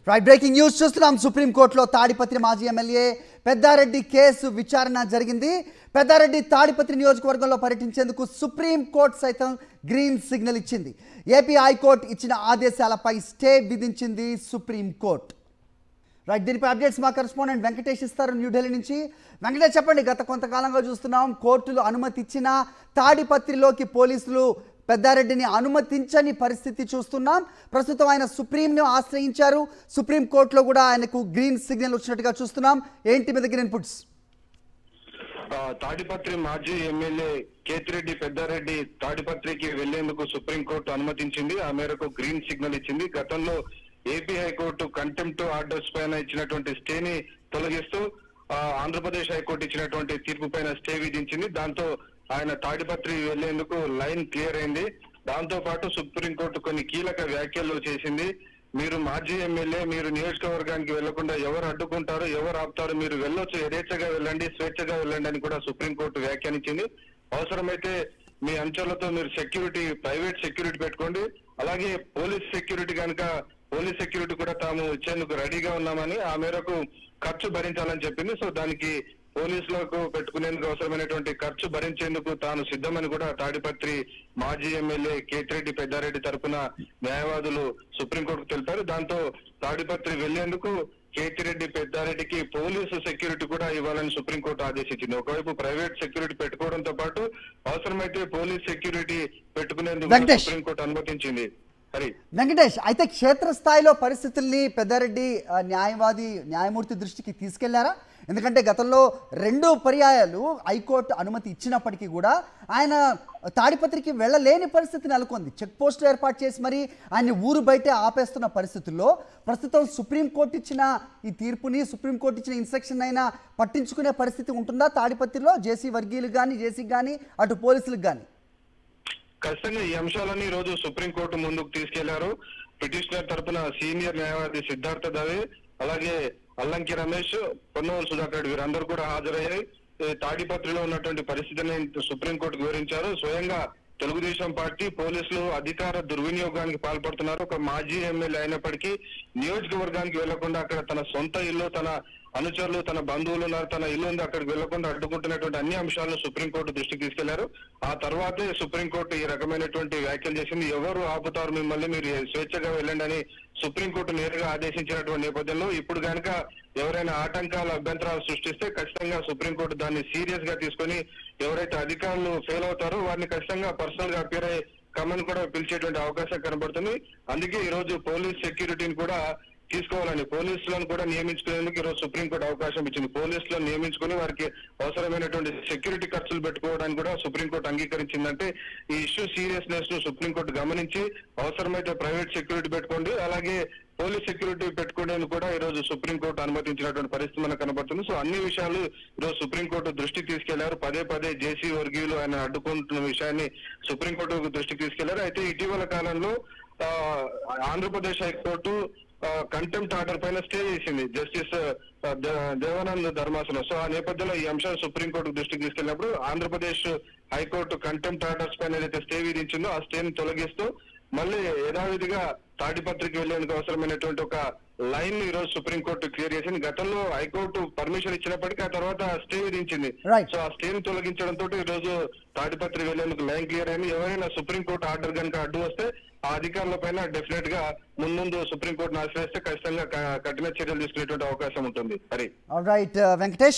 Right breaking news చూస్తున్నాం. సుప్రీంకోర్టులో తాడిపత్రి మాజీ ఎమ్మెల్యే పెద్దారెడ్డి కేసు విచారణ జరిగింది. పెద్దారెడ్డి తాడిపత్రి నియోజకవర్గంలో పర్యటించేందుకు సుప్రీంకోర్టు సైతం గ్రీన్ సిగ్నల్ ఇచ్చింది. ఏపీ హైకోర్టు ఇచ్చిన ఆదేశాలపై స్టే విధించింది సుప్రీంకోర్టు. రైట్, దీనిపై అప్డేట్స్ మా కరెస్పాండెంట్ వెంకటేష్ ఇస్తారు న్యూఢిల్లీ నుంచి. వెంకటేష్, చెప్పండి. గత కొంతకాలంగా చూస్తున్నాం కోర్టులు అనుమతి ఇచ్చిన తాడిపత్రిలోకి పోలీసులు పెద్దారెడ్డిని అనుమతించని పరిస్థితి చూస్తున్నాం. ప్రస్తుతం ఆయన సుప్రీంను ఆశ్రయించారు. సుప్రీంకోర్టులో కూడా ఆయనకు గ్రీన్ సిగ్నల్ వచ్చినట్టుగా చూస్తున్నాం. ఏంటి మీ దగ్గర ఇన్పుట్స్? తాడిపత్రి మాజీ ఎమ్మెల్యే కేతిరెడ్డి పెద్దారెడ్డి తాడిపత్రికి వెళ్లేందుకు సుప్రీంకోర్టు అనుమతించింది. ఆ మేరకు గ్రీన్ సిగ్నల్ ఇచ్చింది. గతంలో ఏపీ హైకోర్టు కంటెంప్ట్ ఆర్డర్స్ పైన ఇచ్చినటువంటి స్టేని తొలగిస్తూ ఆంధ్రప్రదేశ్ హైకోర్టు ఇచ్చినటువంటి తీర్పు పైన స్టే విధించింది. దాంతో ఆయన తాడిపత్రి వెళ్లేందుకు లైన్ క్లియర్ అయింది. దాంతో పాటు సుప్రీంకోర్టు కొన్ని కీలక వ్యాఖ్యలు చేసింది. మీరు మాజీ ఎమ్మెల్యే, మీరు నియోజకవర్గానికి వెళ్లకుండా ఎవరు అడ్డుకుంటారు, ఎవరు ఆపుతారు, మీరు వెళ్ళొచ్చు, యథేచ్ఛగా వెళ్ళండి, స్వేచ్ఛగా వెళ్ళండి అని కూడా సుప్రీంకోర్టు వ్యాఖ్యానించింది. అవసరమైతే మీ అంచెలతో మీరు సెక్యూరిటీ, ప్రైవేట్ సెక్యూరిటీ పెట్టుకోండి, అలాగే పోలీస్ సెక్యూరిటీ కనుక పోలీస్ సెక్యూరిటీ కూడా తాము ఇచ్చేందుకు రెడీగా ఉన్నామని, ఆ మేరకు ఖర్చు భరించాలని చెప్పింది. సో దానికి పోలీసులకు పెట్టుకునేందుకు అవసరమైనటువంటి ఖర్చు భరించేందుకు తాను సిద్ధమని కూడా తాడిపత్రి మాజీ ఎమ్మెల్యే కేతిరెడ్డి పెద్దారెడ్డి తరపున న్యాయవాదులు సుప్రీంకోర్టుకు తెలిపారు. దాంతో తాడిపత్రి వెళ్లేందుకు కేతిరెడ్డి పెద్దారెడ్డికి పోలీసు సెక్యూరిటీ కూడా ఇవ్వాలని సుప్రీంకోర్టు ఆదేశించింది. ఒకవైపు ప్రైవేట్ సెక్యూరిటీ పెట్టుకోవడంతో పాటు అవసరమైతే పోలీస్ సెక్యూరిటీ పెట్టుకునేందుకు సుప్రీంకోర్టు అనుమతించింది. వెంకటేష్, అయితే క్షేత్రస్థాయిలో పరిస్థితుల్ని పెద్దారెడ్డి న్యాయమూర్తి దృష్టికి తీసుకెళ్లారా? ఎందుకంటే గతంలో 2 పర్యాయాలు హైకోర్టు అనుమతి ఇచ్చినప్పటికీ కూడా ఆయన తాడిపత్రికి వెళ్ళలేని పరిస్థితి నెలకొంది. చెక్ పోస్టులు ఏర్పాటు చేసి మరి ఆయన ఊరు బయటే ఆపేస్తున్న పరిస్థితుల్లో ప్రస్తుతం సుప్రీంకోర్టు ఇచ్చిన ఈ తీర్పుని, సుప్రీంకోర్టు ఇచ్చిన ఇన్స్ట్రక్షన్ అయినా పట్టించుకునే పరిస్థితి ఉంటుందా తాడిపత్రిలో? జేసీ వర్గీయులకు కానీ, జేసీకి కానీ, అటు పోలీసులకు కానీ? ఖచ్చితంగా ఈ అంశాలన్నీ ఈ రోజు సుప్రీంకోర్టు ముందుకు తీసుకెళ్లారు. పిటిషనర్ తరపున సీనియర్ న్యాయవాది సిద్ధార్థ దవే, అలాగే అల్లంకి రమేష్, పొన్నవల్ సుధాకర్ వీరందరూ కూడా హాజరయ్యాయి. తాడిపత్రిలో ఉన్నటువంటి పరిస్థితిని సుప్రీంకోర్టుకు వివరించారు. స్వయంగా తెలుగుదేశం పార్టీ పోలీసులు అధికార దుర్వినియోగానికి పాల్పడుతున్నారు. ఒక మాజీ ఎమ్మెల్యే అయినప్పటికీ నియోజకవర్గానికి వెళ్లకుండా అక్కడ తన సొంత ఇల్లు, తన అనుచరులు, తన బంధువులు ఉన్నారు, తన ఇల్లు ఉంది, అక్కడికి వెళ్లకుండా అడ్డుకుంటున్నటువంటి అన్ని అంశాలను సుప్రీంకోర్టు దృష్టికి తీసుకెళ్లారు. ఆ తర్వాతే సుప్రీంకోర్టు ఈ రకమైనటువంటి వ్యాఖ్యలు చేసింది. ఎవరు ఆపుతారు మిమ్మల్ని, మీరు స్వేచ్ఛగా వెళ్ళండి అని సుప్రీంకోర్టు నేరుగా ఆదేశించినటువంటి నేపథ్యంలో ఇప్పుడు కనుక ఎవరైనా ఆటంకాలు, అభ్యంతరాలు సృష్టిస్తే ఖచ్చితంగా సుప్రీంకోర్టు దాన్ని సీరియస్ గా తీసుకొని ఎవరైతే అధికారులు ఫెయిల్ అవుతారో వారిని ఖచ్చితంగా పర్సనల్ గా అపీర్ అయ్యే కమన్ కూడా పిలిచేటువంటి అవకాశం కనబడుతుంది. అందుకే ఈ రోజు పోలీస్ సెక్యూరిటీని కూడా తీసుకోవాలని, పోలీసులను కూడా నియమించుకునేందుకు ఈరోజు సుప్రీంకోర్టు అవకాశం ఇచ్చింది. పోలీసులను నియమించుకుని వారికి అవసరమైనటువంటి సెక్యూరిటీ ఖర్చులు పెట్టుకోవడానికి కూడా సుప్రీంకోర్టు అంగీకరించిందంటే ఈ ఇష్యూ సీరియస్నెస్ ను సుప్రీంకోర్టు గమనించి అవసరమైతే ప్రైవేట్ సెక్యూరిటీ పెట్టుకోండి, అలాగే పోలీస్ సెక్యూరిటీ పెట్టుకునేందుకు కూడా ఈ రోజు సుప్రీంకోర్టు అనుమతించినటువంటి పరిస్థితి మనకు కనబడుతుంది. సో అన్ని విషయాలు ఈరోజు సుప్రీంకోర్టు దృష్టికి తీసుకెళ్లారు. పదే జేసీ వర్గీయులు ఆయన అడ్డుకుంటున్న విషయాన్ని సుప్రీంకోర్టు దృష్టికి తీసుకెళ్లారు. అయితే ఇటీవల కాలంలో ఆంధ్రప్రదేశ్ హైకోర్టు కంటెంప్ట్ ఆర్డర్ పైన స్టే చేసింది జస్టిస్ దేవానంద్ ధర్మాసనం. సో ఆ నేపథ్యంలో ఈ అంశాన్ని సుప్రీంకోర్టు దృష్టికి తీసుకెళ్ళినప్పుడు ఆంధ్రప్రదేశ్ హైకోర్టు కంటెంప్ట్ ఆర్డర్స్ పైన ఏదైతే స్టే విధించిందో ఆ స్టేని తొలగిస్తూ మళ్ళీ యథావిధిగా తాడిపత్రికి వెళ్లేందుకు అవసరమైనటువంటి ఒక లైన్ ఈ రోజు సుప్రీంకోర్టు క్లియర్ చేసింది. గతంలో హైకోర్టు పర్మిషన్ ఇచ్చినప్పటికీ ఆ తర్వాత స్టే విధించింది. సో ఆ స్టేని తొలగించడంతో ఈ రోజు తాడిపత్రి వెళ్లేందుకు లైన్ క్లియర్ అయింది. ఎవరైనా సుప్రీంకోర్టు ఆర్డర్ కనుక అడ్డు వస్తే ఆ అధికారుల పైన డెఫినెట్ గా ముందు సుప్రీంకోర్టును ఆశ్రయిస్తే ఖచ్చితంగా కఠిన చర్యలు తీసుకునేటువంటి అవకాశం ఉంటుంది. రైట్ వెంకటేష్.